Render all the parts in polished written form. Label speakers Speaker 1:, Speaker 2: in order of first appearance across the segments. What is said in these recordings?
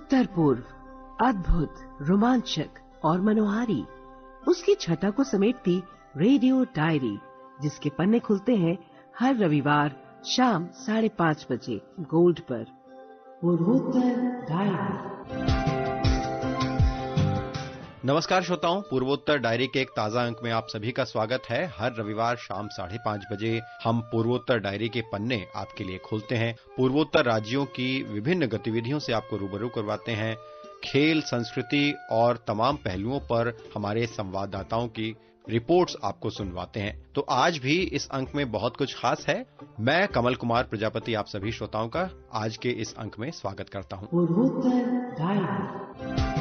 Speaker 1: उत्तर पूर्व, अद्भुत, रोमांचक और मनोहारी, उसकी छटा को समेटती रेडियो डायरी, जिसके पन्ने खुलते हैं हर रविवार शाम 5:30 बजे गोल्ड पर। पूर्वोत्तर डायरी।
Speaker 2: नमस्कार श्रोताओं, पूर्वोत्तर डायरी के एक ताजा अंक में आप सभी का स्वागत है। हर रविवार शाम 5:30 बजे हम पूर्वोत्तर डायरी के पन्ने आपके लिए खोलते हैं। पूर्वोत्तर राज्यों की विभिन्न गतिविधियों से आपको रूबरू करवाते हैं। खेल, संस्कृति और तमाम पहलुओं पर हमारे संवाददाताओं की रिपोर्ट्स आपको सुनवाते हैं। तो आज भी इस अंक में बहुत कुछ खास है। मैं कमल कुमार प्रजापति आप सभी श्रोताओं का आज के इस अंक में स्वागत करता हूं।
Speaker 1: पूर्वोत्तर डायरी।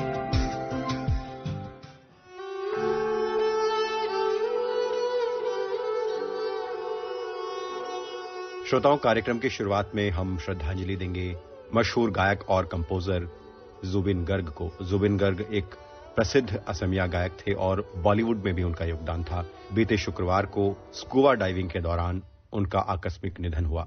Speaker 2: श्रोताओं, कार्यक्रम की शुरुआत में हम श्रद्धांजलि देंगे मशहूर गायक और कंपोजर जुबिन गर्ग को। जुबिन गर्ग एक प्रसिद्ध असमिया गायक थे और बॉलीवुड में भी उनका योगदान था। बीते शुक्रवार को स्कूबा डाइविंग के दौरान उनका आकस्मिक निधन हुआ।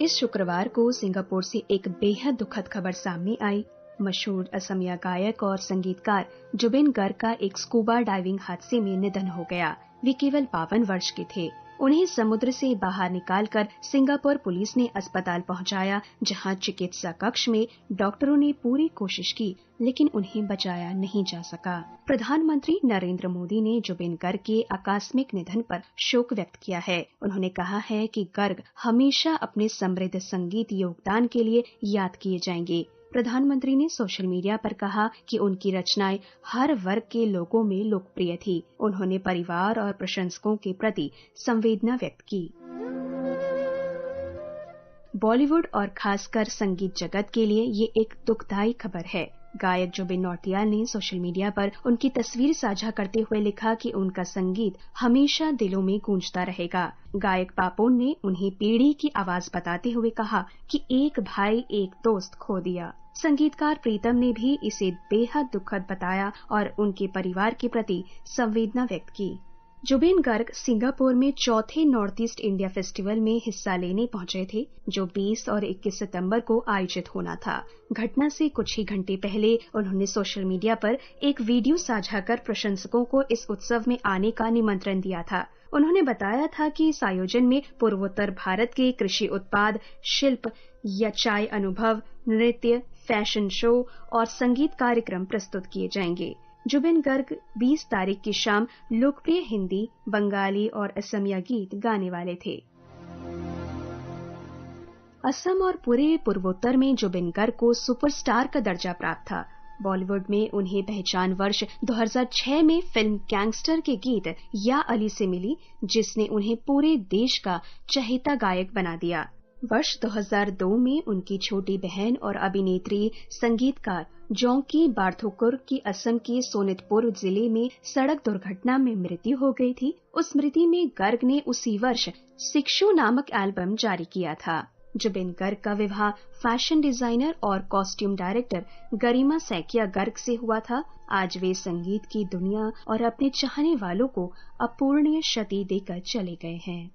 Speaker 3: इस शुक्रवार को सिंगापुर से एक बेहद दुखद खबर सामने आई। मशहूर असमिया गायक और संगीतकार जुबिन गर्ग का एक स्कूबा डाइविंग हादसे में निधन हो गया। वे केवल 52 वर्ष के थे। उन्हें समुद्र से बाहर निकालकर सिंगापुर पुलिस ने अस्पताल पहुंचाया, जहां चिकित्सा कक्ष में डॉक्टरों ने पूरी कोशिश की, लेकिन उन्हें बचाया नहीं जा सका। प्रधानमंत्री नरेंद्र मोदी ने जुबिन गर्ग के आकस्मिक निधन पर शोक व्यक्त किया है। उन्होंने कहा है कि गर्ग हमेशा अपने समृद्ध संगीत योगदान के लिए याद किए जाएंगे। प्रधानमंत्री ने सोशल मीडिया पर कहा कि उनकी रचनाएं हर वर्ग के लोगों में लोकप्रिय थी। उन्होंने परिवार और प्रशंसकों के प्रति संवेदना व्यक्त की। बॉलीवुड और खासकर संगीत जगत के लिए ये एक दुखदायी खबर है। गायक जुबिन नौटियाल ने सोशल मीडिया पर उनकी तस्वीर साझा करते हुए लिखा कि उनका संगीत हमेशा दिलों में गूंजता रहेगा। गायक पापोन ने उन्हें पीढ़ी की आवाज बताते हुए कहा कि एक भाई एक दोस्त खो दिया। संगीतकार प्रीतम ने भी इसे बेहद दुखद बताया और उनके परिवार के प्रति संवेदना व्यक्त की। जुबिन गर्ग सिंगापुर में चौथे नॉर्थ ईस्ट इंडिया फेस्टिवल में हिस्सा लेने पहुंचे थे, जो 20 और 21 सितंबर को आयोजित होना था। घटना से कुछ ही घंटे पहले उन्होंने सोशल मीडिया पर एक वीडियो साझा कर प्रशंसकों को इस उत्सव में आने का निमंत्रण दिया था। उन्होंने बताया था कि इस आयोजन में पूर्वोत्तर भारत के कृषि उत्पाद, शिल्प या चाय अनुभव, नृत्य, फैशन शो और संगीत कार्यक्रम प्रस्तुत किए जाएंगे। जुबिन गर्ग 20 तारीख की शाम लोकप्रिय हिंदी, बंगाली और असमिया गीत गाने वाले थे। असम और पूरे पूर्वोत्तर में जुबिन गर्ग को सुपरस्टार का दर्जा प्राप्त था। बॉलीवुड में उन्हें पहचान वर्ष 2006 में फिल्म गैंगस्टर के गीत या अली से मिली, जिसने उन्हें पूरे देश का चहेता गायक बना दिया। वर्ष 2002 में उनकी छोटी बहन और अभिनेत्री संगीतकार जोंकी बार्थोकुर की असम के सोनितपुर जिले में सड़क दुर्घटना में मृत्यु हो गई थी। उस स्मृति में गर्ग ने उसी वर्ष शिक्षु नामक एल्बम जारी किया था। जुबिन गर्ग का विवाह फैशन डिजाइनर और कॉस्ट्यूम डायरेक्टर गरिमा सैकिया गर्ग से हुआ था। आज वे संगीत की दुनिया और अपने चाहने वालों को अपूरणीय क्षति देकर चले गए हैं।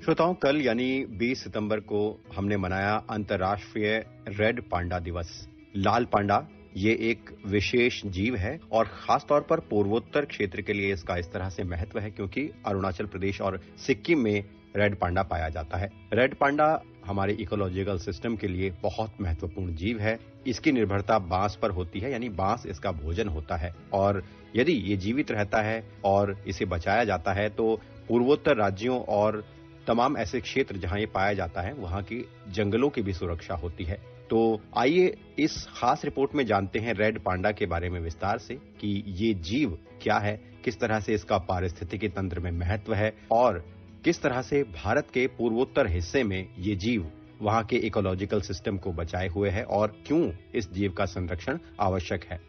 Speaker 2: श्रोताओं, कल यानी 20 सितंबर को हमने मनाया अंतर्राष्ट्रीय रेड पांडा दिवस। लाल पांडा ये एक विशेष जीव है और खास तौर पर पूर्वोत्तर क्षेत्र के लिए इसका इस तरह से महत्व है क्योंकि अरुणाचल प्रदेश और सिक्किम में रेड पांडा पाया जाता है। रेड पांडा हमारे इकोलॉजिकल सिस्टम के लिए बहुत महत्वपूर्ण जीव है। इसकी निर्भरता बांस पर होती है, यानी बांस इसका भोजन होता है और यदि ये जीवित रहता है और इसे बचाया जाता है तो पूर्वोत्तर राज्यों और तमाम ऐसे क्षेत्र जहां ये पाया जाता है वहां की जंगलों की भी सुरक्षा होती है। तो आइए इस खास रिपोर्ट में जानते हैं रेड पांडा के बारे में विस्तार से कि ये जीव क्या है, किस तरह से इसका पारिस्थितिकी तंत्र में महत्व है और किस तरह से भारत के पूर्वोत्तर हिस्से में ये जीव वहां के इकोलॉजिकल सिस्टम को बचाए हुए है और क्यों इस जीव का संरक्षण आवश्यक है।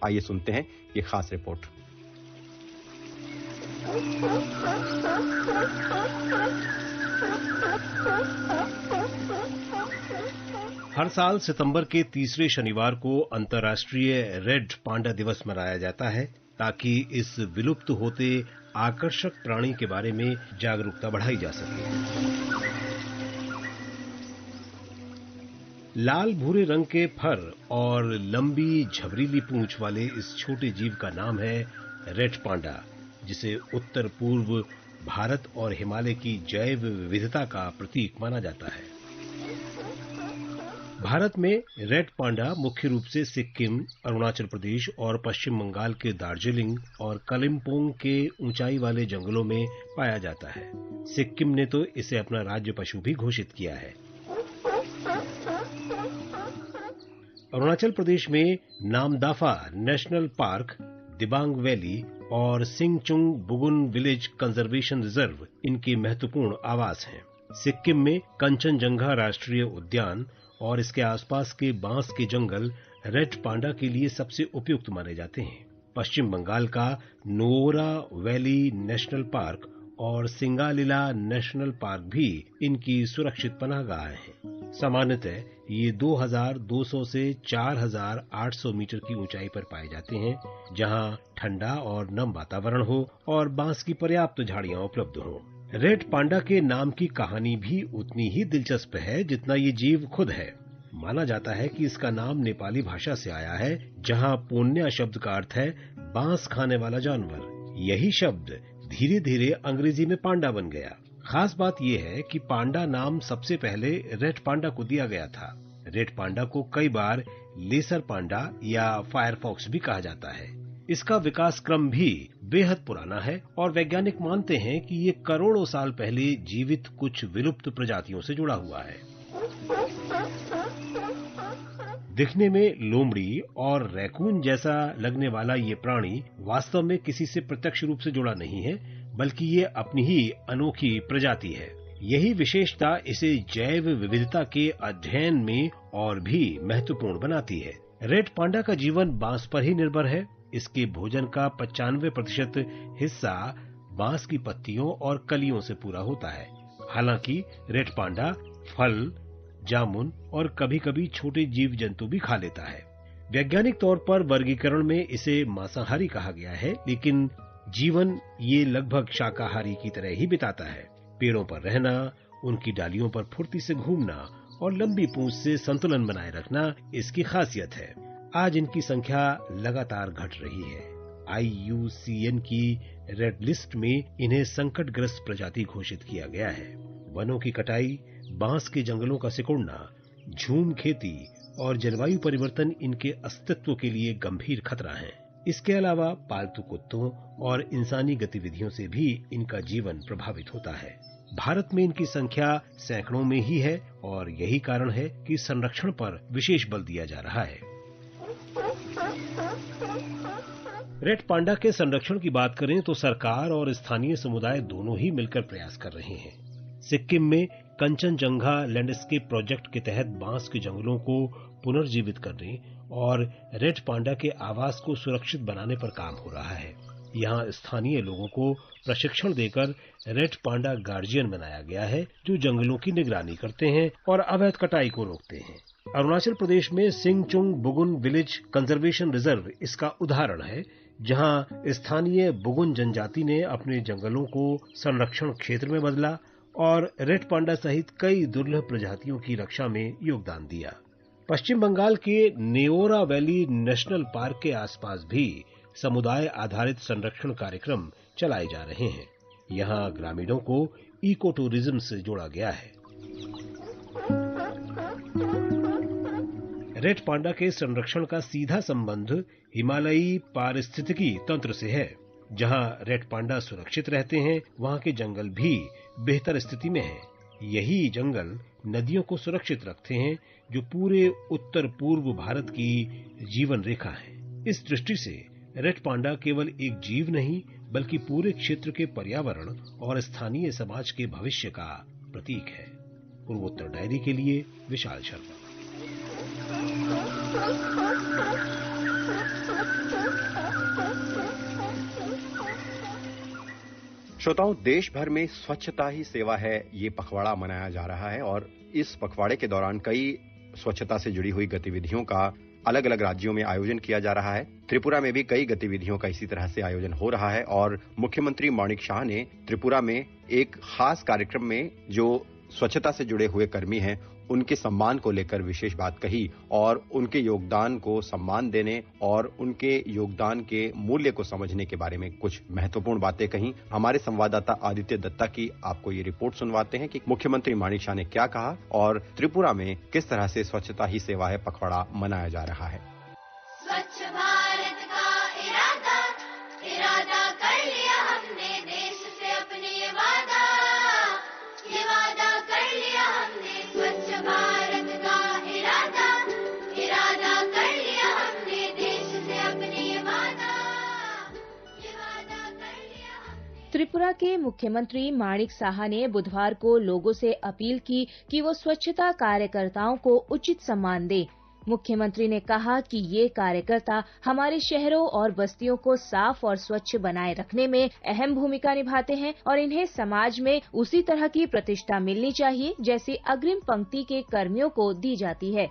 Speaker 2: आइए सुनते हैं ये खास रिपोर्ट।
Speaker 4: हर साल सितंबर के तीसरे शनिवार को अंतर्राष्ट्रीय रेड पांडा दिवस मनाया जाता है ताकि इस विलुप्त होते आकर्षक प्राणी के बारे में जागरूकता बढ़ाई जा सके। लाल भूरे रंग के फर और लंबी झबरीली पूंछ वाले इस छोटे जीव का नाम है रेड पांडा, जिसे उत्तर पूर्व भारत और हिमालय की जैव विविधता का प्रतीक माना जाता है। भारत में रेड पांडा मुख्य रूप से सिक्किम, अरुणाचल प्रदेश और पश्चिम बंगाल के दार्जिलिंग और कालिम्पोंग के ऊंचाई वाले जंगलों में पाया जाता है। सिक्किम ने तो इसे अपना राज्य पशु भी घोषित किया है। अरुणाचल प्रदेश में Namdapha national park, Dibang valley और Singchung Bugun village conservation reserve इनके महत्वपूर्ण आवास हैं। सिक्किम में कंचनजंगा राष्ट्रीय उद्यान और इसके आसपास के बांस के जंगल रेड पांडा के लिए सबसे उपयुक्त माने जाते हैं। पश्चिम बंगाल का नोरा वैली नेशनल पार्क और सिंगालीला नेशनल पार्क भी इनकी सुरक्षित पनाहगाह हैं। सामान्यतः ये 2200 से 4800 मीटर की ऊंचाई पर पाए जाते हैं, जहां ठंडा और नम वातावरण हो और बांस की पर्याप्त झाड़ियां उपलब्ध हो। रेड पांडा के नाम की कहानी भी उतनी ही दिलचस्प है जितना ये जीव खुद है। माना जाता है कि इसका नाम नेपाली भाषा से आया है, जहां पोन्या शब्द का अर्थ है बांस खाने वाला जानवर। यही शब्द धीरे धीरे अंग्रेजी में पांडा बन गया। खास बात यह है कि पांडा नाम सबसे पहले रेड पांडा को दिया गया था। रेड पांडा को कई बार लेसर पांडा या फायरफॉक्स भी कहा जाता है। इसका विकास क्रम भी बेहद पुराना है और वैज्ञानिक मानते हैं कि ये करोड़ों साल पहले जीवित कुछ विलुप्त प्रजातियों से जुड़ा हुआ है। दिखने में लोमड़ी और रैकून जैसा लगने वाला ये प्राणी वास्तव में किसी से प्रत्यक्ष रूप से जुड़ा नहीं है, बल्कि ये अपनी ही अनोखी प्रजाति है। यही विशेषता इसे जैव विविधता के अध्ययन में और भी महत्वपूर्ण बनाती है। रेड पांडा का जीवन बांस पर ही निर्भर है। इसके भोजन का 95% हिस्सा बांस की पत्तियों और कलियों से पूरा होता है। हालांकि रेड पांडा फल, जामुन और कभी-कभी छोटे जीव जंतु भी खा लेता है। वैज्ञानिक तौर पर वर्गीकरण में इसे मांसाहारी कहा गया है, लेकिन जीवन ये लगभग शाकाहारी की तरह ही बिताता है। पेड़ों पर रहना, उनकी डालियों पर फुर्ती से घूमना और लंबी पूंछ से संतुलन बनाए रखना इसकी खासियत है। आज इनकी संख्या लगातार घट रही है। IUCN की रेड लिस्ट में इन्हें संकटग्रस्त प्रजाति घोषित किया गया है। वनों की कटाई, बांस के जंगलों का सिकुड़ना, झूम खेती और जलवायु परिवर्तन इनके अस्तित्व के लिए गंभीर खतरा है। इसके अलावा पालतू कुत्तों और इंसानी गतिविधियों से भी इनका जीवन प्रभावित होता है। भारत में इनकी संख्या सैकड़ों में ही है और यही कारण है कि संरक्षण पर विशेष बल दिया जा रहा है। रेड पांडा के संरक्षण की बात करें तो सरकार और स्थानीय समुदाय दोनों ही मिलकर प्रयास कर रहे हैं। सिक्किम में कंचनजंगा लैंडस्केप प्रोजेक्ट के तहत बांस के जंगलों को पुनर्जीवित करने और रेड पांडा के आवास को सुरक्षित बनाने पर काम हो रहा है। यहाँ स्थानीय लोगों को प्रशिक्षण देकर रेड पांडा गार्जियन बनाया गया है, जो जंगलों की निगरानी करते हैं और अवैध कटाई को रोकते हैं। अरुणाचल प्रदेश में Singchung Bugun village conservation reserve इसका उदाहरण है, जहां स्थानीय बुगुन जनजाति ने अपने जंगलों को संरक्षण क्षेत्र में बदला और रेड पांडा सहित कई दुर्लभ प्रजातियों की रक्षा में योगदान दिया। पश्चिम बंगाल के नेओरा वैली नेशनल पार्क के आसपास भी समुदाय आधारित संरक्षण कार्यक्रम चलाए जा रहे हैं। यहाँ ग्रामीणों को इको टूरिज्म से जोड़ा गया है। रेड पांडा के संरक्षण का सीधा संबंध हिमालयी पारिस्थितिकी तंत्र से है। जहां रेड पांडा सुरक्षित रहते हैं, वहां के जंगल भी बेहतर स्थिति में हैं। यही जंगल नदियों को सुरक्षित रखते हैं, जो पूरे उत्तर पूर्व भारत की जीवन रेखा है। इस दृष्टि से रेड पांडा केवल एक जीव नहीं, बल्कि पूरे क्षेत्र के पर्यावरण और स्थानीय समाज के भविष्य का प्रतीक है। पूर्वोत्तर डायरी के लिए विशाल शर्मा।
Speaker 2: श्रोताओं, देश भर में स्वच्छता ही सेवा है ये पखवाड़ा मनाया जा रहा है और इस पखवाड़े के दौरान कई स्वच्छता से जुड़ी हुई गतिविधियों का अलग अलग राज्यों में आयोजन किया जा रहा है। त्रिपुरा में भी कई गतिविधियों का इसी तरह से आयोजन हो रहा है और मुख्यमंत्री माणिक शाह ने त्रिपुरा में एक खास कार्यक्रम में जो स्वच्छता से जुड़े हुए कर्मी हैं उनके सम्मान को लेकर विशेष बात कही और उनके योगदान को सम्मान देने और उनके योगदान के मूल्य को समझने के बारे में कुछ महत्वपूर्ण बातें कही। हमारे संवाददाता आदित्य दत्ता की आपको ये रिपोर्ट सुनवाते हैं कि मुख्यमंत्री माणिक शाह ने क्या कहा और त्रिपुरा में किस तरह से स्वच्छता ही सेवा है पखवाड़ा मनाया जा रहा है।
Speaker 5: स्वच्छ भारत का इरादा कर लिया हमने, देश से अपने ये वादा कर लिया हमने। स्वच्छ भारत का इरादा कर लिया हमने, देश से अपने ये वादा कर लिया हमने।
Speaker 6: त्रिपुरा के मुख्यमंत्री माणिक साहा ने बुधवार को लोगों से अपील की कि वो स्वच्छता कार्यकर्ताओं को उचित सम्मान दें। मुख्यमंत्री ने कहा कि ये कार्यकर्ता हमारे शहरों और बस्तियों को साफ और स्वच्छ बनाए रखने में अहम भूमिका निभाते हैं और इन्हें समाज में उसी तरह की प्रतिष्ठा मिलनी चाहिए जैसी अग्रिम पंक्ति के कर्मियों को दी जाती है।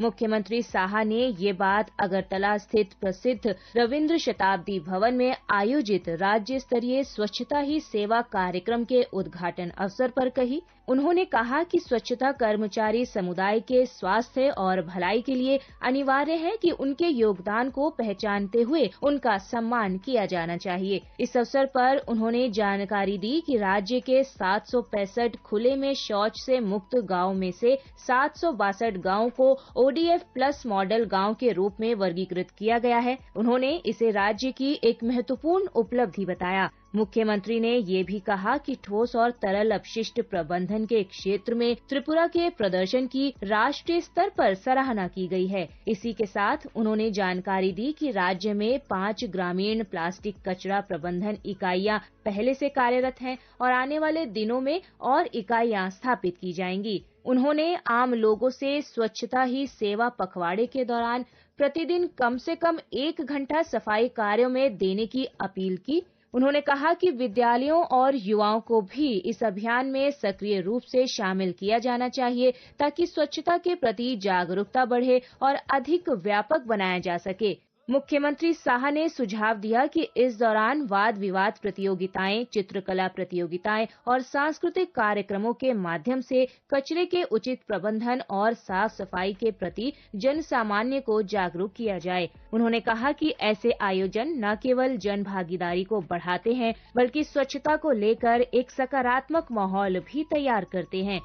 Speaker 6: मुख्यमंत्री साहा ने ये बात अगरतला स्थित प्रसिद्ध रविंद्र शताब्दी भवन में आयोजित राज्य स्तरीय स्वच्छता ही सेवा कार्यक्रम के उद्घाटन अवसर पर कही। उन्होंने कहा कि स्वच्छता कर्मचारी समुदाय के स्वास्थ्य और भलाई के लिए अनिवार्य है कि उनके योगदान को पहचानते हुए उनका सम्मान किया जाना चाहिए। इस अवसर पर उन्होंने जानकारी दी कि राज्य के 765 खुले में शौच से मुक्त गांव में से 762 गांवों को ODF प्लस मॉडल गांव के रूप में वर्गीकृत किया गया है। उन्होंने इसे राज्य की एक महत्वपूर्ण उपलब्धि बताया। मुख्यमंत्री ने ये भी कहा कि ठोस और तरल अपशिष्ट प्रबंधन के क्षेत्र में त्रिपुरा के प्रदर्शन की राष्ट्रीय स्तर पर सराहना की गई है। इसी के साथ उन्होंने जानकारी दी कि राज्य में 5 ग्रामीण प्लास्टिक कचरा प्रबंधन इकाइयां पहले से कार्यरत हैं और आने वाले दिनों में और इकाइयां स्थापित की जाएंगी। उन्होंने आम लोगों से स्वच्छता ही सेवा पखवाड़े के दौरान प्रतिदिन कम से कम 1 घंटा सफाई कार्यों में देने की अपील की। उन्होंने कहा कि विद्यालयों और युवाओं को भी इस अभियान में सक्रिय रूप से शामिल किया जाना चाहिए ताकि स्वच्छता के प्रति जागरूकता बढ़े और अधिक व्यापक बनाया जा सके। मुख्यमंत्री साहा ने सुझाव दिया कि इस दौरान वाद विवाद प्रतियोगिताएं, चित्रकला प्रतियोगिताएं और सांस्कृतिक कार्यक्रमों के माध्यम से कचरे के उचित प्रबंधन और साफ सफाई के प्रति जन सामान्य को जागरूक किया जाए। उन्होंने कहा कि ऐसे आयोजन न केवल जन भागीदारी को बढ़ाते हैं बल्कि स्वच्छता को लेकर एक सकारात्मक माहौल भी तैयार करते हैं।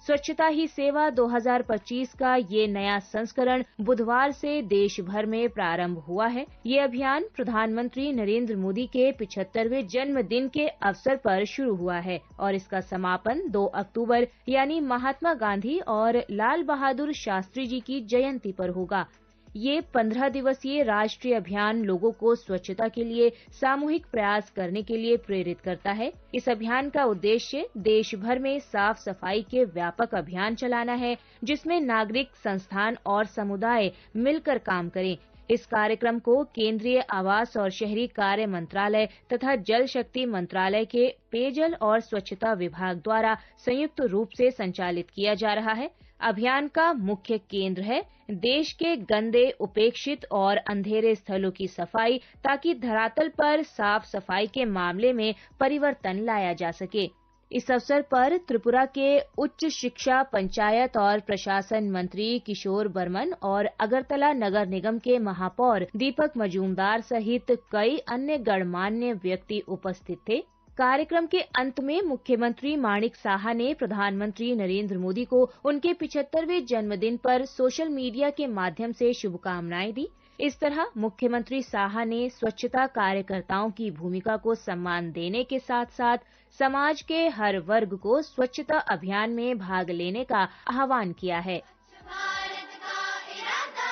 Speaker 6: स्वच्छता ही सेवा 2025 का ये नया संस्करण बुधवार से देश भर में प्रारंभ हुआ है। ये अभियान प्रधानमंत्री नरेंद्र मोदी के 75वें जन्मदिन के अवसर पर शुरू हुआ है और इसका समापन 2 अक्टूबर यानी महात्मा गांधी और लाल बहादुर शास्त्री जी की जयंती पर होगा। ये 15 दिवसीय राष्ट्रीय अभियान लोगों को स्वच्छता के लिए सामूहिक प्रयास करने के लिए प्रेरित करता है। इस अभियान का उद्देश्य देश भर में साफ सफाई के व्यापक अभियान चलाना है, जिसमें नागरिक, संस्थान और समुदाय मिलकर काम करें। इस कार्यक्रम को केंद्रीय आवास और शहरी कार्य मंत्रालय तथा जल शक्ति मंत्रालय के पेयजल और स्वच्छता विभाग द्वारा संयुक्त रूप से संचालित किया जा रहा है। अभियान का मुख्य केंद्र है देश के गंदे, उपेक्षित और अंधेरे स्थलों की सफाई, ताकि धरातल पर साफ सफाई के मामले में परिवर्तन लाया जा सके। इस अवसर पर त्रिपुरा के उच्च शिक्षा, पंचायत और प्रशासन मंत्री किशोर बर्मन और अगरतला नगर निगम के महापौर दीपक मजूमदार सहित कई अन्य गणमान्य व्यक्ति उपस्थित थे। कार्यक्रम के अंत में मुख्यमंत्री माणिक साहा ने प्रधानमंत्री नरेंद्र मोदी को उनके 75वें जन्मदिन पर सोशल मीडिया के माध्यम से शुभकामनाएं दी। इस तरह मुख्यमंत्री साहा ने स्वच्छता कार्यकर्ताओं की भूमिका को सम्मान देने के साथ साथ समाज के हर वर्ग को स्वच्छता अभियान में भाग लेने का आह्वान किया है।
Speaker 5: भारत का इरादा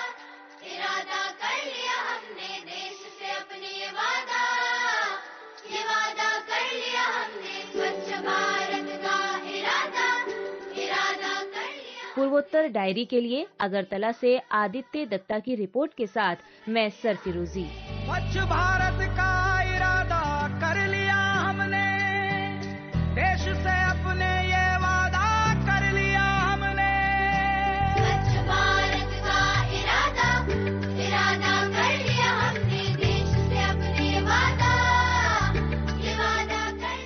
Speaker 5: इरादा कर लिया हमने, देश से अपने ये वादा कर लिया हमने, स्वच्छ भारत का इरादा कर लिया।
Speaker 6: पूर्वोत्तर डायरी के लिए अगरतला से आदित्य दत्ता की रिपोर्ट के साथ मैं सरफिरोजी।
Speaker 7: स्वच्छ भारत का इरादा कर लिया हमने, देश से अपने ये वादा कर लिया हमने।
Speaker 5: स्वच्छ भारत का इरादा कर लिया हमने, देश से अपने ये वादा कर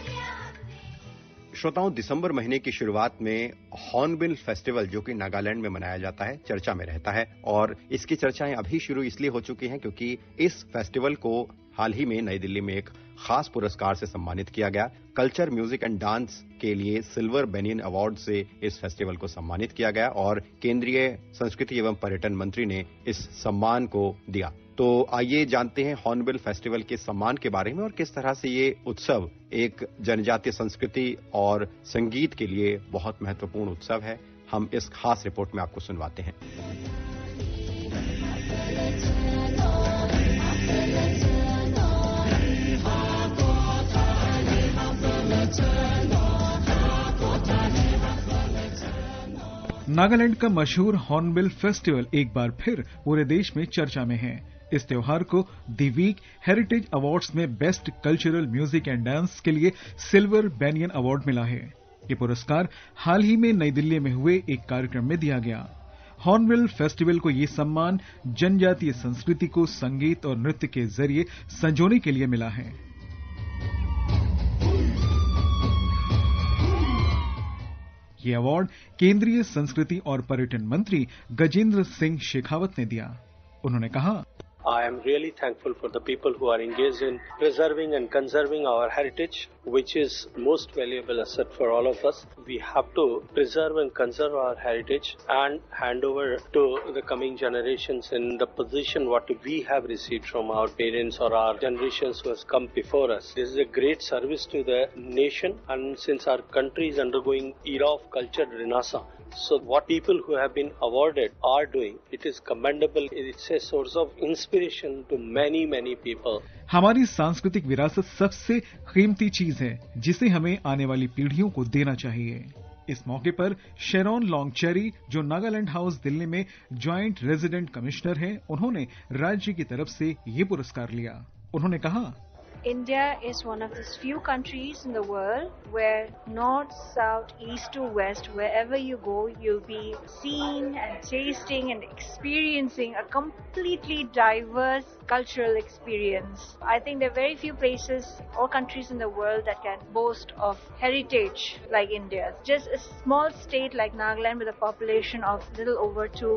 Speaker 5: लिया हमने।
Speaker 2: श्रोताओं, दिसंबर महीने की शुरुआत में हॉर्नबिल फेस्टिवल जो कि नागालैंड में मनाया जाता है चर्चा में रहता है और इसकी चर्चाएं अभी शुरू इसलिए हो चुकी हैं क्योंकि इस फेस्टिवल को हाल ही में नई दिल्ली में एक खास पुरस्कार से सम्मानित किया गया। कल्चर, म्यूजिक एंड डांस के लिए सिल्वर बेनियन अवार्ड से इस फेस्टिवल को सम्मानित किया गया और केंद्रीय संस्कृति एवं पर्यटन मंत्री ने इस सम्मान को दिया। तो आइए जानते हैं हॉर्नबिल फेस्टिवल के सम्मान के बारे में और किस तरह से ये उत्सव एक जनजातीय संस्कृति और संगीत के लिए बहुत महत्वपूर्ण उत्सव है। हम इस खास रिपोर्ट में आपको सुनवाते हैं।
Speaker 8: नागालैंड का मशहूर हॉर्नबिल फेस्टिवल एक बार फिर पूरे देश में चर्चा में है। इस त्योहार को द वीक हेरिटेज अवार्ड्स में best cultural music and dance के लिए सिल्वर बेनियन अवार्ड मिला है। ये पुरस्कार हाल ही में नई दिल्ली में हुए एक कार्यक्रम में दिया गया। हॉर्नबिल फेस्टिवल को ये सम्मान जनजातीय संस्कृति को संगीत और नृत्य के जरिए संजोने के लिए मिला है। ये अवार्ड केंद्रीय संस्कृति और पर्यटन मंत्री गजेंद्र सिंह शेखावत ने दिया। उन्होंने कहा,
Speaker 9: I am really thankful for the people who are engaged in preserving and conserving our heritage, which is most valuable asset for all of us. We have to preserve and conserve our heritage and hand over to the coming generations in the position what we have received from our parents or our generations who has come before us. This is a great service to the nation, and since our country is undergoing era of culture renaissance, so what people who have been awarded are doing, it is commendable. It's a source of inspiration to many, many people.
Speaker 8: हमारी सांस्कृतिक विरासत सबसे कीमती चीज है जिसे हमें आने वाली पीढ़ियों को देना चाहिए। इस मौके पर शेरोन लॉन्गचेरी, जो नागालैंड हाउस दिल्ली में ज्वाइंट रेजिडेंट कमिश्नर हैं, उन्होंने राज्य की तरफ से ये पुरस्कार लिया। उन्होंने कहा,
Speaker 10: India is one of those few countries in the world where north, south, east to west, wherever you go, you'll be seeing and tasting and experiencing a completely diverse cultural experience. I think there are very few places or countries in the world that can boast of heritage like India. Just a small state like Nagaland with a population of little over 2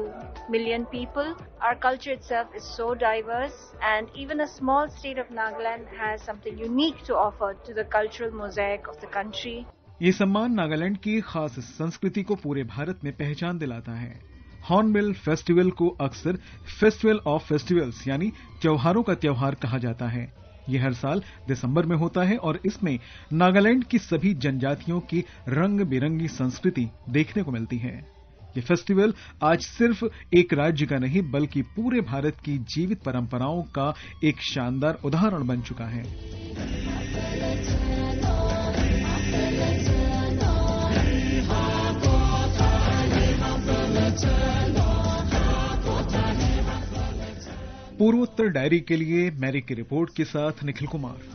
Speaker 10: million people. Our culture itself is so diverse, and even a small state of Nagaland has something unique to offer to the cultural mosaic of the country.
Speaker 8: ये सम्मान नागालैंड की खास संस्कृति को पूरे भारत में पहचान दिलाता है। हॉर्नबिल फेस्टिवल को अक्सर फेस्टिवल ऑफ फेस्टिवल्स यानी त्योहारों का त्योहार कहा जाता है। ये हर साल दिसंबर में होता है और इसमें नागालैंड की सभी जनजातियों की रंग बिरंगी संस्कृति देखने को मिलती है। ये फेस्टिवल आज सिर्फ एक राज्य का नहीं बल्कि पूरे भारत की जीवित परंपराओं का एक शानदार उदाहरण बन चुका है। पूर्वोत्तर डायरी के लिए मैरी की रिपोर्ट के साथ निखिल कुमार।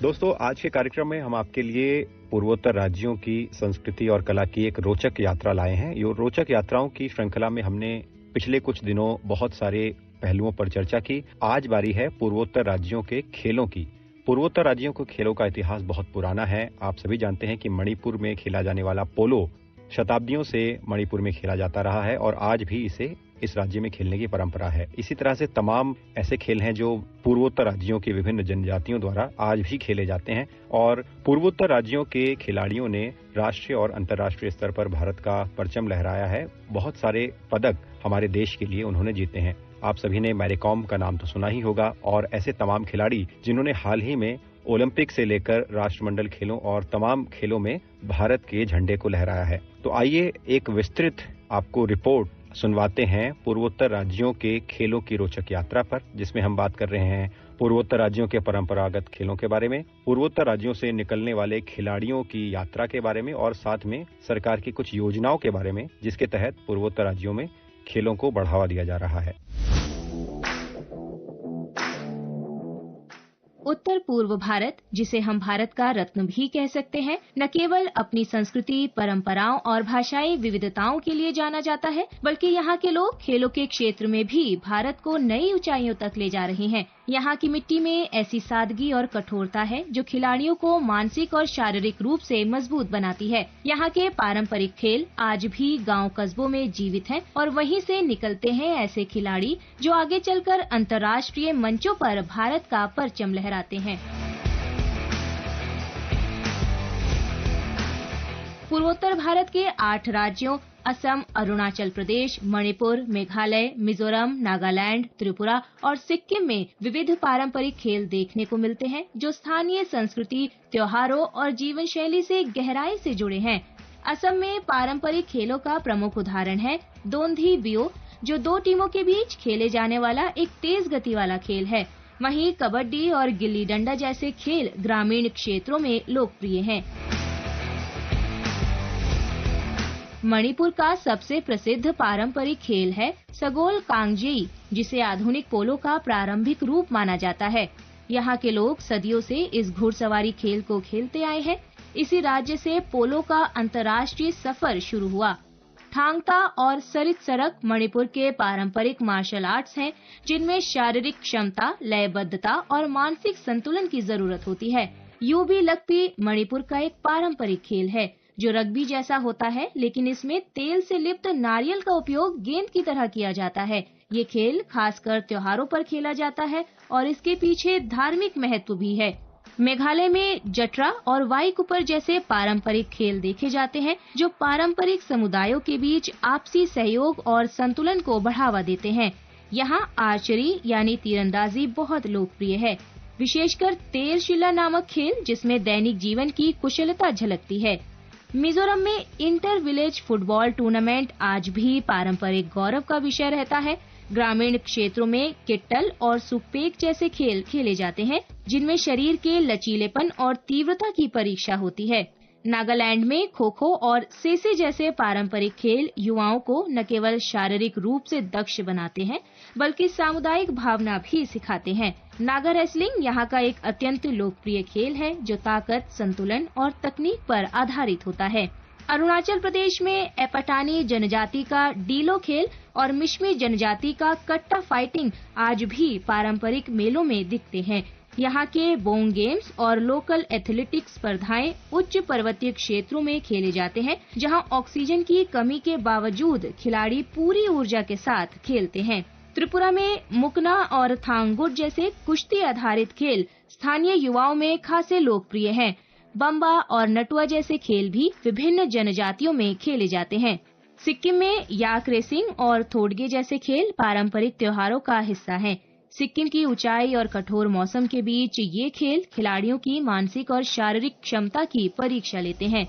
Speaker 2: दोस्तों, आज के कार्यक्रम में हम आपके लिए पूर्वोत्तर राज्यों की संस्कृति और कला की एक रोचक यात्रा लाए हैं। ये रोचक यात्राओं की श्रृंखला में हमने पिछले कुछ दिनों बहुत सारे पहलुओं पर चर्चा की। आज बारी है पूर्वोत्तर राज्यों के खेलों की। पूर्वोत्तर राज्यों के खेलों का इतिहास बहुत पुराना है। आप सभी जानते हैं कि मणिपुर में खेला जाने वाला पोलो शताब्दियों से मणिपुर में खेला जाता रहा है और आज भी इसे इस राज्य में खेलने की परंपरा है। इसी तरह से तमाम ऐसे खेल हैं जो पूर्वोत्तर राज्यों की विभिन्न जनजातियों द्वारा आज भी खेले जाते हैं और पूर्वोत्तर राज्यों के खिलाड़ियों ने राष्ट्रीय और अंतर्राष्ट्रीय स्तर पर भारत का परचम लहराया है। बहुत सारे पदक हमारे देश के लिए उन्होंने जीते हैं। आप सभी ने मैरी कॉम का नाम तो सुना ही होगा और ऐसे तमाम खिलाड़ी जिन्होंने हाल ही में ओलंपिक से लेकर राष्ट्रमंडल खेलों और तमाम खेलों में भारत के झंडे को लहराया है। तो आइए एक विस्तृत आपको रिपोर्ट सुनवाते हैं पूर्वोत्तर राज्यों के खेलों की रोचक यात्रा पर, जिसमें हम बात कर रहे हैं पूर्वोत्तर राज्यों के परंपरागत खेलों के बारे में, पूर्वोत्तर राज्यों से निकलने वाले खिलाड़ियों की यात्रा के बारे में और साथ में सरकार की कुछ योजनाओं के बारे में जिसके तहत पूर्वोत्तर राज्यों में खेलों को बढ़ावा दिया जा रहा है।
Speaker 6: उत्तर पूर्व भारत, जिसे हम भारत का रत्न भी कह सकते हैं, न केवल अपनी संस्कृति, परंपराओं और भाषाई विविधताओं के लिए जाना जाता है, बल्कि यहाँ के लोग खेलों के क्षेत्र में भी भारत को नई ऊंचाइयों तक ले जा रहे हैं। यहाँ की मिट्टी में ऐसी सादगी और कठोरता है जो खिलाड़ियों को मानसिक और शारीरिक रूप से मजबूत बनाती है। यहाँ के पारंपरिक खेल आज भी गांव कस्बों में जीवित हैं और वहीं से निकलते हैं ऐसे खिलाड़ी जो आगे चलकर अंतर्राष्ट्रीय मंचों पर भारत का परचम लहराते हैं। पूर्वोत्तर भारत के 8 राज्यों असम, अरुणाचल प्रदेश, मणिपुर, मेघालय, मिजोरम, नागालैंड, त्रिपुरा और सिक्किम में विविध पारंपरिक खेल देखने को मिलते हैं जो स्थानीय संस्कृति, त्योहारों और जीवन शैली से गहराई से जुड़े हैं। असम में पारंपरिक खेलों का प्रमुख उदाहरण है दोंधी बियो, जो 2 टीमों के बीच खेले जाने वाला एक तेज गति वाला खेल है। वहीं कबड्डी और गिल्ली डंडा जैसे खेल ग्रामीण क्षेत्रों में लोकप्रिय हैं। मणिपुर का सबसे प्रसिद्ध पारंपरिक खेल है सगोल कांगजेई, जिसे आधुनिक पोलो का प्रारंभिक रूप माना जाता है। यहाँ के लोग सदियों से इस घुड़सवारी खेल को खेलते आए हैं। इसी राज्य से पोलो का अंतर्राष्ट्रीय सफर शुरू हुआ। थांगता और सरित सरक मणिपुर के पारंपरिक मार्शल आर्ट्स हैं, जिनमें शारीरिक क्षमता, लयबद्धता और मानसिक संतुलन की जरूरत होती है। यूबी लकपी मणिपुर का एक पारंपरिक खेल है जो रग्बी जैसा होता है, लेकिन इसमें तेल से लिप्त नारियल का उपयोग गेंद की तरह किया जाता है। ये खेल खासकर त्योहारों पर खेला जाता है और इसके पीछे धार्मिक महत्व भी है। मेघालय में जटरा और वाई कुपर जैसे पारंपरिक खेल देखे जाते हैं जो पारंपरिक समुदायों के बीच आपसी सहयोग और संतुलन को बढ़ावा देते हैं। यहाँ आर्चरी यानी तीरंदाजी बहुत लोकप्रिय है, विशेषकर तेरशिला नामक खेल जिसमें दैनिक जीवन की कुशलता झलकती है। मिजोरम में इंटर विलेज फुटबॉल टूर्नामेंट आज भी पारंपरिक गौरव का विषय रहता है। ग्रामीण क्षेत्रों में किट्टल और सुकपेक जैसे खेल खेले जाते हैं, जिनमें शरीर के लचीलेपन और तीव्रता की परीक्षा होती है। नागालैंड में खो खो और सेसे जैसे पारंपरिक खेल युवाओं को न केवल शारीरिक रूप से दक्ष बनाते हैं, बल्कि सामुदायिक भावना भी सिखाते हैं। नागा रेसलिंग यहाँ का एक अत्यंत लोकप्रिय खेल है जो ताकत, संतुलन और तकनीक पर आधारित होता है। अरुणाचल प्रदेश में एपटानी जनजाति का डीलो खेल और मिश्मी जनजाति का कट्टा फाइटिंग आज भी पारंपरिक मेलों में दिखते हैं। यहाँ के बोंग गेम्स और लोकल एथलेटिक्स स्पर्धाएं उच्च पर्वतीय क्षेत्रों में खेले जाते हैं, जहाँ ऑक्सीजन की कमी के बावजूद खिलाड़ी पूरी ऊर्जा के साथ खेलते हैं। त्रिपुरा में मुकना और थांगुट जैसे कुश्ती आधारित खेल स्थानीय युवाओं में खासे लोकप्रिय हैं। बम्बा और नटुआ जैसे खेल भी विभिन्न जनजातियों में खेले जाते हैं। सिक्किम में याक रेसिंग और थोडगे जैसे खेल पारंपरिक त्योहारों का हिस्सा हैं। सिक्किम की ऊंचाई और कठोर मौसम के बीच ये खेल खिलाड़ियों की मानसिक और शारीरिक क्षमता की परीक्षा लेते हैं।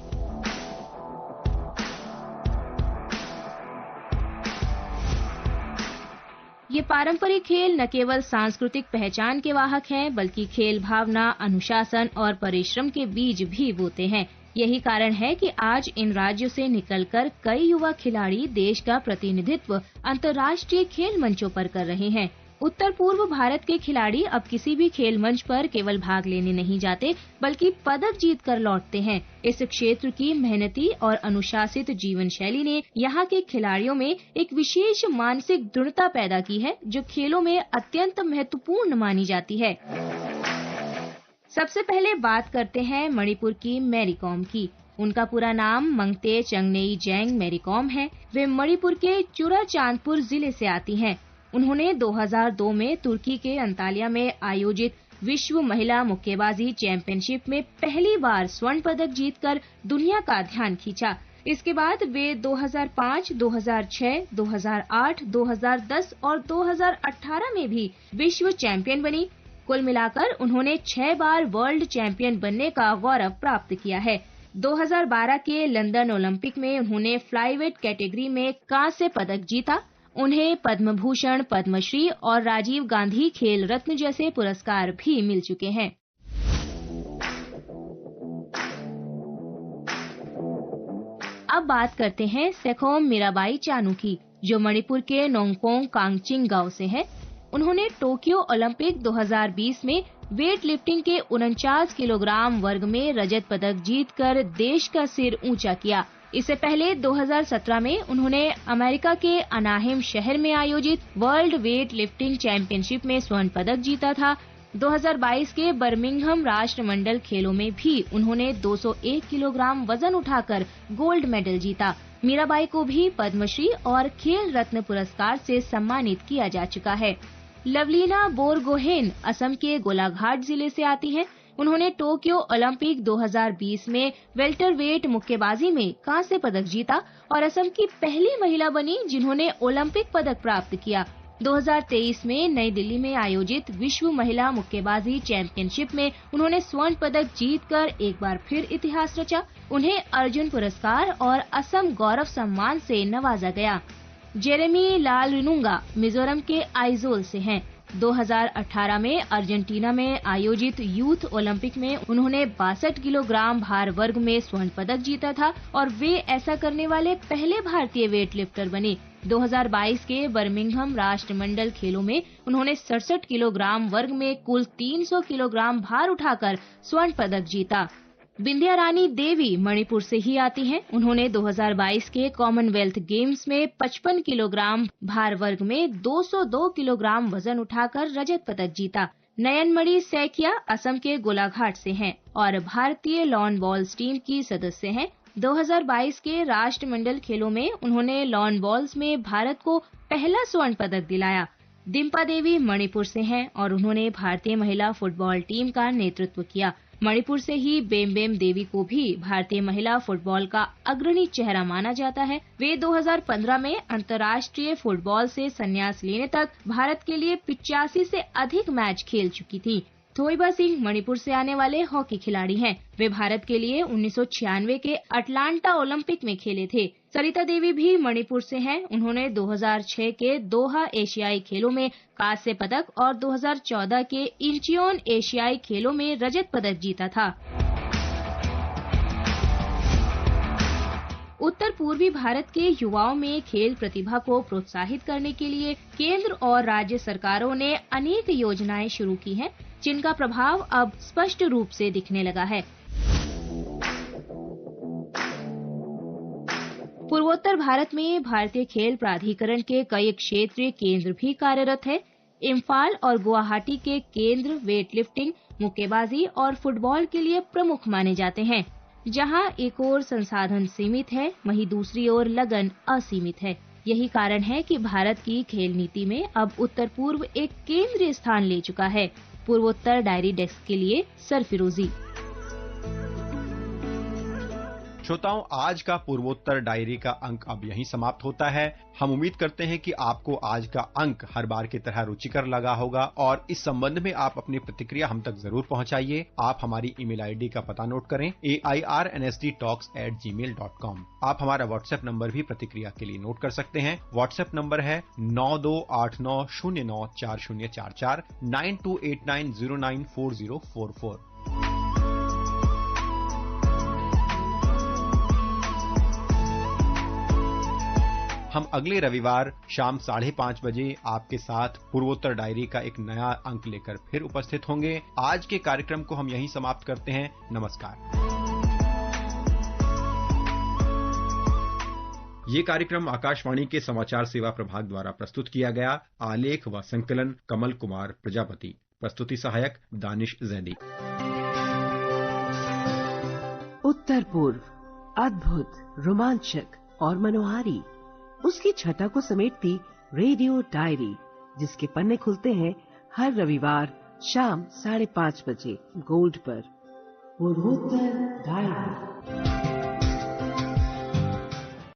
Speaker 6: ये पारंपरिक खेल न केवल सांस्कृतिक पहचान के वाहक हैं, बल्कि खेल भावना, अनुशासन और परिश्रम के बीज भी बोते हैं। यही कारण है कि आज इन राज्यों से निकलकर कई युवा खिलाड़ी देश का प्रतिनिधित्व अंतर्राष्ट्रीय खेल मंचों पर कर रहे हैं। उत्तर पूर्व भारत के खिलाड़ी अब किसी भी खेल मंच पर केवल भाग लेने नहीं जाते, बल्कि पदक जीत कर लौटते हैं। इस क्षेत्र की मेहनती और अनुशासित जीवन शैली ने यहाँ के खिलाड़ियों में एक विशेष मानसिक दृढ़ता पैदा की है, जो खेलों में अत्यंत महत्वपूर्ण मानी जाती है। सबसे पहले बात करते हैं मणिपुर की मैरी कॉम की। उनका पूरा नाम मंगते चंगनेई जैंग मैरीकॉम है। वे मणिपुर के चुराचांदपुर जिले से आती हैं। उन्होंने 2002 में तुर्की के अंतालिया में आयोजित विश्व महिला मुक्केबाजी चैंपियनशिप में पहली बार स्वर्ण पदक जीतकर दुनिया का ध्यान खींचा। इसके बाद वे 2005, 2006, 2008, 2010 और 2018 में भी विश्व चैंपियन बनी। कुल मिलाकर उन्होंने 6 बार वर्ल्ड चैंपियन बनने का गौरव प्राप्त किया है। 2012 के लंदन ओलंपिक में उन्होंने फ्लाईवेट कैटेगरी में कांस्य पदक जीता। उन्हें पद्म भूषण, पद्मश्री और राजीव गांधी खेल रत्न जैसे पुरस्कार भी मिल चुके हैं। अब बात करते हैं सेखोम मीराबाई चानू की, जो मणिपुर के नोंगपोंग कांगचिंग गांव से है। उन्होंने टोक्यो ओलंपिक 2020 में वेट लिफ्टिंग के 49 किलोग्राम वर्ग में रजत पदक जीतकर देश का सिर ऊंचा किया। इससे पहले 2017 में उन्होंने अमेरिका के अनाहिम शहर में आयोजित वर्ल्ड वेट लिफ्टिंग चैंपियनशिप में स्वर्ण पदक जीता था। 2022 के बर्मिंघम राष्ट्रमंडल खेलों में भी उन्होंने 201 किलोग्राम वजन उठाकर गोल्ड मेडल जीता। मीराबाई को भी पद्मश्री और खेल रत्न पुरस्कार से सम्मानित किया जा चुका है। लवलीना बोरगोहेन असम के गोलाघाट जिले से आती हैं। उन्होंने टोक्यो ओलंपिक 2020 में वेल्टरवेट मुक्केबाजी में कांस्य पदक जीता और असम की पहली महिला बनी जिन्होंने ओलंपिक पदक प्राप्त किया। 2023 में नई दिल्ली में आयोजित विश्व महिला मुक्केबाजी चैंपियनशिप में उन्होंने स्वर्ण पदक जीतकर एक बार फिर इतिहास रचा। उन्हें अर्जुन पुरस्कार और असम गौरव सम्मान से नवाजा गया। जेरेमी लालरिनुंगा मिजोरम के आइजोल से हैं। 2018 में अर्जेंटीना में आयोजित यूथ ओलंपिक में उन्होंने 62 किलोग्राम भार वर्ग में स्वर्ण पदक जीता था और वे ऐसा करने वाले पहले भारतीय वेट लिफ्टर बने। 2022 के बर्मिंघम राष्ट्रमंडल खेलों में उन्होंने 67 किलोग्राम वर्ग में कुल 300 किलोग्राम भार उठाकर स्वर्ण पदक जीता। बिंदिया रानी देवी मणिपुर से ही आती हैं। उन्होंने 2022 के कॉमनवेल्थ गेम्स में 55 किलोग्राम भार वर्ग में 202 किलोग्राम वजन उठाकर रजत पदक जीता। नयनमणि सैकिया असम के गोलाघाट से हैं और भारतीय लॉन बॉल्स टीम की सदस्य हैं। 2022 के राष्ट्रमंडल खेलों में उन्होंने लॉन बॉल्स में भारत को पहला स्वर्ण पदक दिलाया। डिम्पा देवी मणिपुर से हैं और उन्होंने भारतीय महिला फुटबॉल टीम का नेतृत्व किया। मणिपुर से ही बेमबेम देवी को भी भारतीय महिला फुटबॉल का अग्रणी चेहरा माना जाता है। वे 2015 में अंतर्राष्ट्रीय फुटबॉल से संन्यास लेने तक भारत के लिए 85 से अधिक मैच खेल चुकी थीं। थोइबा सिंह मणिपुर से आने वाले हॉकी खिलाड़ी हैं। वे भारत के लिए 1996 के अटलांटा ओलंपिक में खेले थे। सरिता देवी भी मणिपुर से हैं। उन्होंने 2006 के दोहा एशियाई खेलों में कांस्य पदक और 2014 के इंचियोन एशियाई खेलों में रजत पदक जीता था। उत्तर पूर्वी भारत के युवाओं में खेल प्रतिभा को प्रोत्साहित करने के लिए केंद्र और राज्य सरकारों ने अनेक योजनाएं शुरू की हैं, जिनका प्रभाव अब स्पष्ट रूप से दिखने लगा है। पूर्वोत्तर भारत में भारतीय खेल प्राधिकरण के कई क्षेत्रीय केंद्र भी कार्यरत है। इम्फाल और गुवाहाटी के केंद्र वेट लिफ्टिंग, मुक्केबाजी और फुटबॉल के लिए प्रमुख माने जाते हैं। जहां एक ओर संसाधन सीमित है, वहीं दूसरी ओर लगन असीमित है। यही कारण है कि भारत की खेल नीति में अब उत्तर पूर्व एक केंद्रीय स्थान ले चुका है। पूर्वोत्तर डायरी डेस्क के लिए सरफिरोजी।
Speaker 2: श्रोताओं, आज का पूर्वोत्तर डायरी का अंक अब यहीं समाप्त होता है। हम उम्मीद करते हैं कि आपको आज का अंक हर बार की तरह रुचिकर लगा होगा और इस संबंध में आप अपनी प्रतिक्रिया हम तक जरूर पहुंचाइए। आप हमारी ईमेल आईडी का पता नोट करें, airnsdtalks@gmail.com। आप हमारा व्हाट्सएप नंबर भी प्रतिक्रिया के लिए नोट कर सकते हैं। व्हाट्सएप नंबर है 9289094044 9289094044। हम अगले रविवार शाम 5:30 बजे आपके साथ पूर्वोत्तर डायरी का एक नया अंक लेकर फिर उपस्थित होंगे। आज के कार्यक्रम को हम यहीं समाप्त करते हैं। नमस्कार। ये कार्यक्रम आकाशवाणी के समाचार सेवा प्रभाग द्वारा प्रस्तुत किया गया। आलेख व संकलन कमल कुमार प्रजापति। प्रस्तुति सहायक दानिश जैदी।
Speaker 1: उत्तर पूर्व अद्भुत, रोमांचक और मनोहारी उसकी छटा को समेटती रेडियो डायरी, जिसके पन्ने खुलते हैं हर रविवार शाम 5:30 बजे गोल्ड पर। पूर्वोत्तर डायरी।